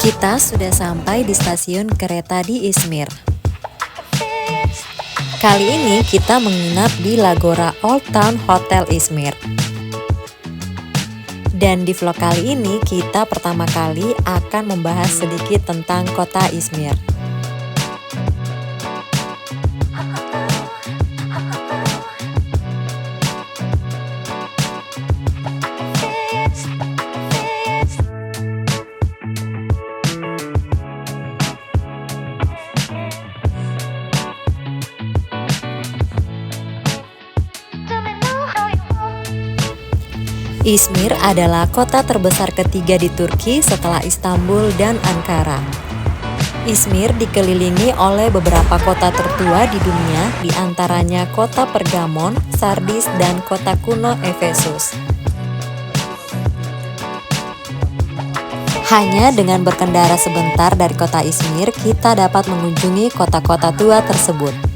Kita sudah sampai di stasiun kereta di Izmir. Kali ini kita menginap di Lagora Old Town Hotel Izmir. Dan di vlog kali ini kita pertama kali akan membahas sedikit tentang kota Izmir. Izmir adalah kota terbesar ketiga di Turki setelah Istanbul dan Ankara. Izmir dikelilingi oleh beberapa kota tertua di dunia, di antaranya kota Pergamon, Sardis, dan kota kuno Efesus. Hanya dengan berkendara sebentar dari kota Izmir, kita dapat mengunjungi kota-kota tua tersebut.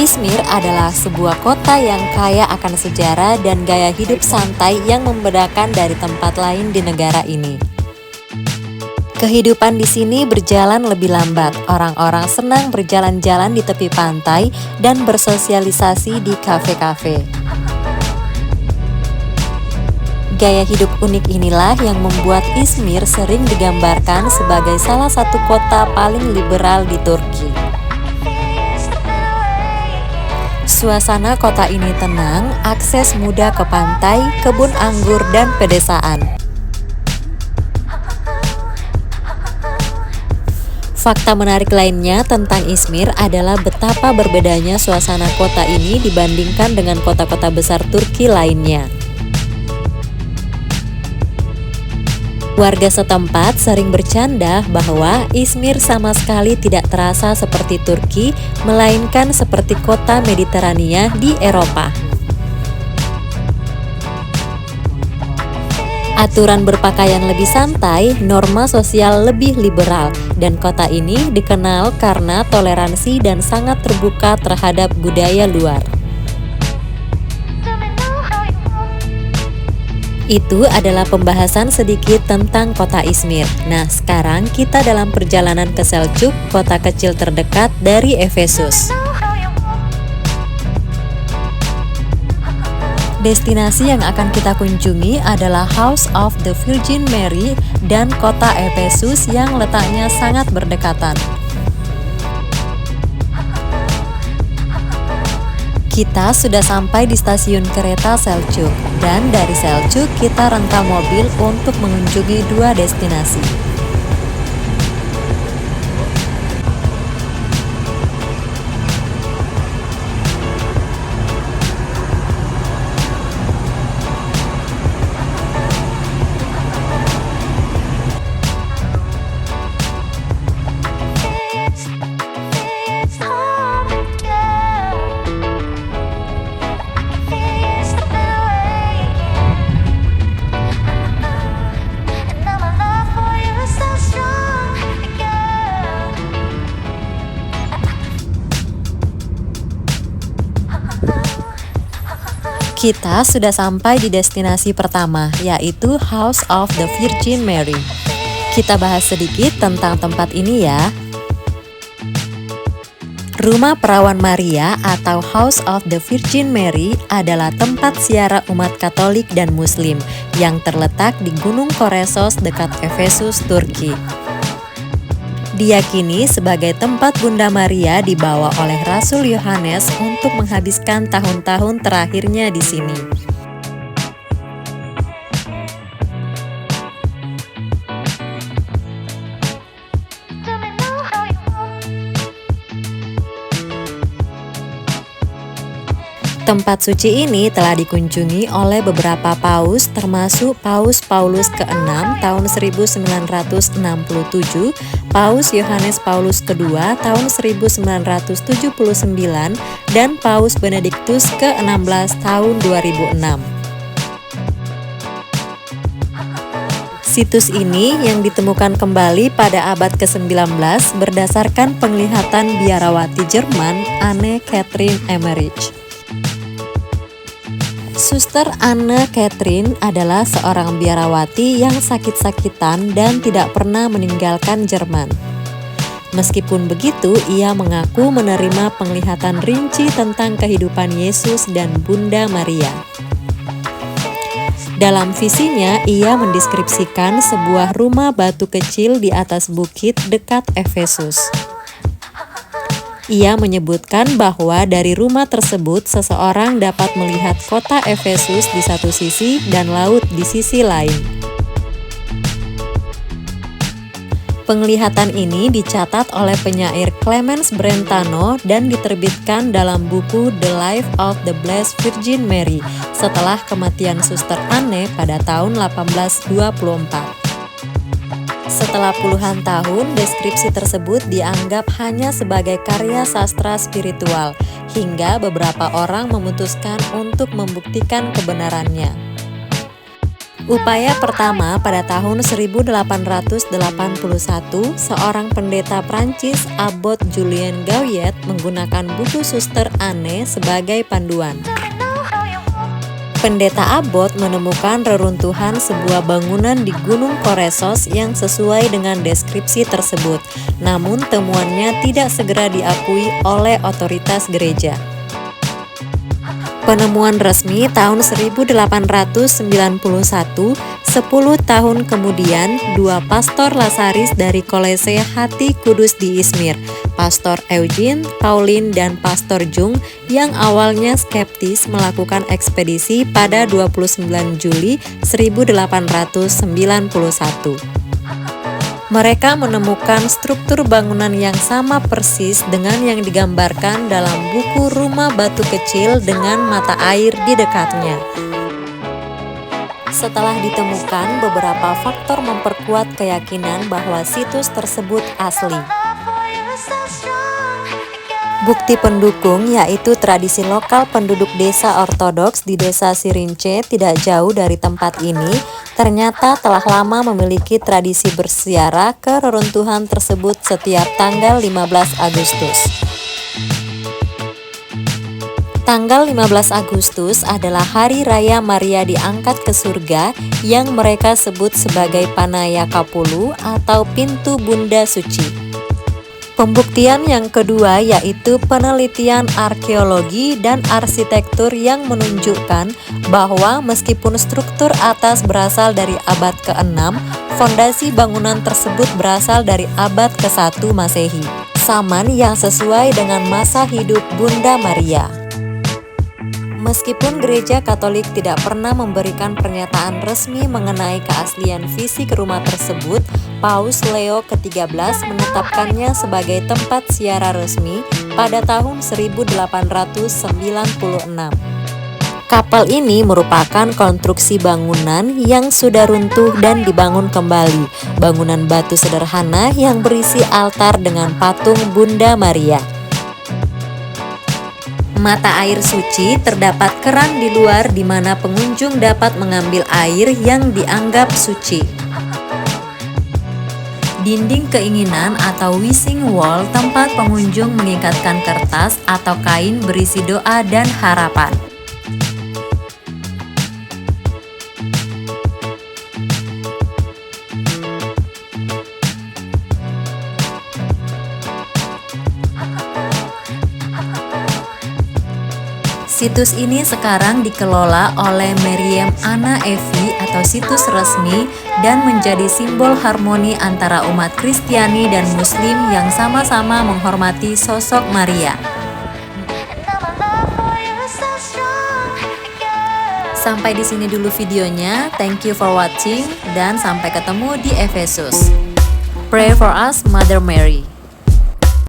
Izmir adalah sebuah kota yang kaya akan sejarah dan gaya hidup santai yang membedakan dari tempat lain di negara ini. Kehidupan di sini berjalan lebih lambat. Orang-orang senang berjalan-jalan di tepi pantai dan bersosialisasi di kafe-kafe. Gaya hidup unik inilah yang membuat Izmir sering digambarkan sebagai salah satu kota paling liberal di Turki. Suasana kota ini tenang, akses mudah ke pantai, kebun anggur, dan pedesaan. Fakta menarik lainnya tentang Izmir adalah betapa berbedanya suasana kota ini dibandingkan dengan kota-kota besar Turki lainnya. Warga setempat sering bercanda bahwa Izmir sama sekali tidak terasa seperti Turki, melainkan seperti kota Mediterania di Eropa. Aturan berpakaian lebih santai, norma sosial lebih liberal, dan kota ini dikenal karena toleransi dan sangat terbuka terhadap budaya luar. Itu adalah pembahasan sedikit tentang kota Izmir. Nah, sekarang kita dalam perjalanan ke Selçuk, kota kecil terdekat dari Efesus. Destinasi yang akan kita kunjungi adalah House of the Virgin Mary dan kota Efesus yang letaknya sangat berdekatan. Kita sudah sampai di stasiun kereta Selçuk, dan dari Selçuk kita rental mobil untuk mengunjungi dua destinasi. Kita sudah sampai di destinasi pertama, yaitu House of the Virgin Mary. Kita bahas sedikit tentang tempat ini ya. Rumah Perawan Maria atau House of the Virgin Mary adalah tempat ziarah umat Katolik dan Muslim yang terletak di Gunung Koresos dekat Efesus, Turki. Diyakini sebagai tempat Bunda Maria dibawa oleh Rasul Yohanes untuk menghabiskan tahun-tahun terakhirnya di sini. Tempat suci ini telah dikunjungi oleh beberapa paus, termasuk Paus Paulus ke-6 tahun 1967, Paus Yohanes Paulus II tahun 1979, dan Paus Benediktus ke-16 tahun 2006. Situs ini yang ditemukan kembali pada abad ke-19 berdasarkan penglihatan biarawati Jerman Anne Catherine Emmerich. Suster Anne Catherine adalah seorang biarawati yang sakit-sakitan dan tidak pernah meninggalkan Jerman. Meskipun begitu, ia mengaku menerima penglihatan rinci tentang kehidupan Yesus dan Bunda Maria. Dalam visinya, ia mendeskripsikan sebuah rumah batu kecil di atas bukit dekat Efesus. Ia menyebutkan bahwa dari rumah tersebut seseorang dapat melihat kota Efesus di satu sisi dan laut di sisi lain. Penglihatan ini dicatat oleh penyair Clemens Brentano dan diterbitkan dalam buku The Life of the Blessed Virgin Mary setelah kematian Suster Anne pada tahun 1824. Setelah puluhan tahun, deskripsi tersebut dianggap hanya sebagai karya sastra spiritual, hingga beberapa orang memutuskan untuk membuktikan kebenarannya. Upaya pertama pada tahun 1881, seorang pendeta Prancis, Abbot Julien Gauet, menggunakan buku Suster Anne sebagai panduan. Pendeta Abbot menemukan reruntuhan sebuah bangunan di Gunung Koresos yang sesuai dengan deskripsi tersebut, namun temuannya tidak segera diakui oleh otoritas gereja. Penemuan resmi tahun 1891, 10 tahun kemudian, dua pastor Lasaris dari Kolese Hati Kudus di Izmir, Pastor Eugene, Pauline, dan Pastor Jung yang awalnya skeptis melakukan ekspedisi pada 29 Juli 1891. Mereka menemukan struktur bangunan yang sama persis dengan yang digambarkan dalam buku Rumah Batu Kecil dengan mata air di dekatnya. Setelah ditemukan, beberapa faktor memperkuat keyakinan bahwa situs tersebut asli. Bukti pendukung yaitu tradisi lokal penduduk desa Ortodoks di desa Sirince tidak jauh dari tempat ini ternyata telah lama memiliki tradisi berziarah ke reruntuhan tersebut setiap tanggal 15 Agustus. Tanggal 15 Agustus adalah hari raya Maria diangkat ke surga yang mereka sebut sebagai Panaya Kapulu atau pintu Bunda Suci. Pembuktian yang kedua yaitu penelitian arkeologi dan arsitektur yang menunjukkan bahwa meskipun struktur atas berasal dari abad ke-6, fondasi bangunan tersebut berasal dari abad ke-1 Masehi, zaman yang sesuai dengan masa hidup Bunda Maria. Meskipun gereja Katolik tidak pernah memberikan pernyataan resmi mengenai keaslian fisik rumah tersebut, Paus Leo ke-13 menetapkannya sebagai tempat ziarah resmi pada tahun 1896. Kapel ini merupakan konstruksi bangunan yang sudah runtuh dan dibangun kembali, bangunan batu sederhana yang berisi altar dengan patung Bunda Maria. Mata air suci terdapat keran di luar di mana pengunjung dapat mengambil air yang dianggap suci. Dinding keinginan atau wishing wall tempat pengunjung mengikatkan kertas atau kain berisi doa dan harapan. Situs ini sekarang dikelola oleh Meriam Anna Evi atau situs resmi dan menjadi simbol harmoni antara umat Kristiani dan Muslim yang sama-sama menghormati sosok Maria. Sampai di sini dulu videonya. Thank you for watching dan sampai ketemu di Efesus. Pray for us, Mother Mary.